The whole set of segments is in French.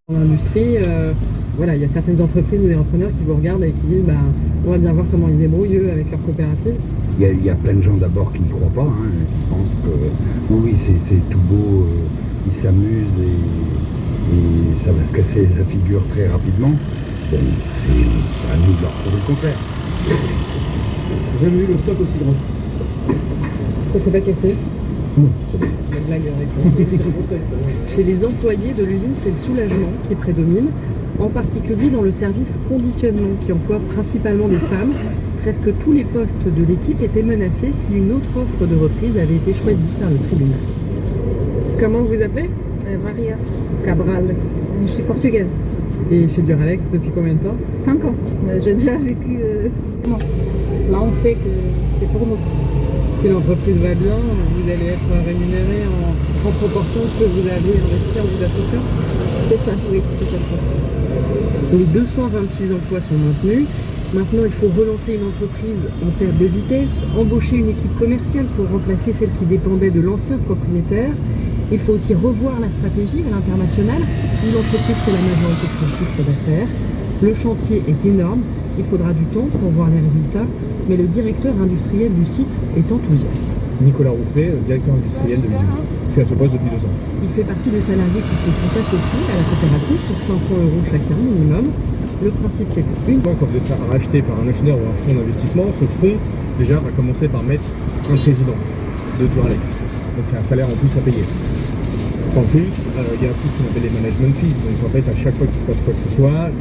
Dans l'industrie, voilà, il y a certaines entreprises ou des repreneurs qui vous regardent et qui disent bah, on va bien voir comment ils débrouillent eux avec leur coopérative. Il y a plein de gens d'abord qui n'y croient pas, hein, qui pensent que oui, c'est tout beau, ils s'amusent et ça va se casser la figure très rapidement. Ben, c'est à nous de leur prouver le contraire. J'ai jamais eu le stock aussi grand. Ça s'est pas cassé. Non. La blague avec Chez les employés de l'usine, c'est le soulagement qui prédomine, en particulier dans le service conditionnement qui emploie principalement des femmes. Presque tous les postes de l'équipe étaient menacés si une autre offre de reprise avait été choisie par le tribunal. Comment vous appelez? Maria Cabral. Je suis portugaise. Et chez Duralex depuis combien de temps? 5 ans. J'ai déjà vécu. Bon. Là, on sait que c'est pour nous. Si l'entreprise va bien, vous allez être rémunéré en proportion de ce que vous avez investi en vous associant? C'est ça, oui, tout à fait. Les 226 emplois sont maintenus. Maintenant, il faut relancer une entreprise en perte de vitesse, embaucher une équipe commerciale pour remplacer celle qui dépendait de l'ancien propriétaire. Il faut aussi revoir la stratégie à l'international, où l'entreprise fait la majorité de son chiffre d'affaires. Le chantier est énorme, il faudra du temps pour voir les résultats, mais le directeur industriel du site est enthousiaste. Nicolas Rouffet, directeur industriel de l'usine. Je suis à ce poste depuis 2 ans. Il fait partie des salariés qui se sont associés à la coopérative pour 500 € chacun minimum. Le principe, c'est une Quand vous êtes racheté par un actionnaire ou un fonds d'investissement, ce fonds déjà va commencer par mettre un président de Duralex. Donc c'est un salaire en plus à payer. En plus, il y a tout ce qu'on appelle les management fees. Donc en fait, à chaque fois qu'il se passe quoi que ce soit,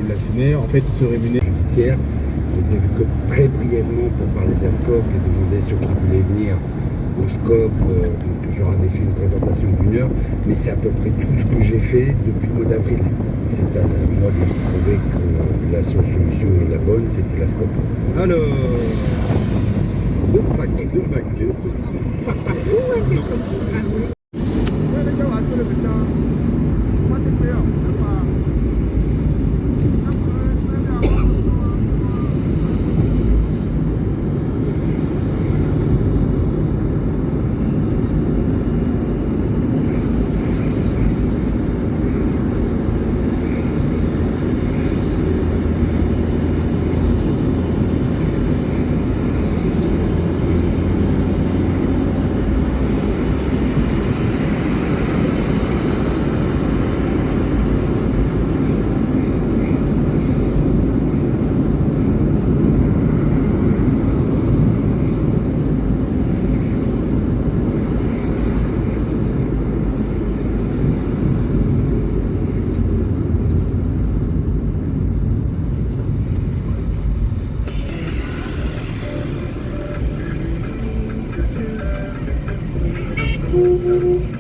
l'actionnaire en fait se rémunère. Judiciaire, je les ai vus que très brièvement pour parler de la SCOP et demander ceux qui voulaient venir au SCOP. Donc je leur avais fait une présentation d'1 heure, mais c'est à peu près tout ce que j'ai fait depuis le mois d'avril. C'est à moi de prouver que la seule solution et la bonne, c'était la SCOP. Alors, Deux paquets. Thank you.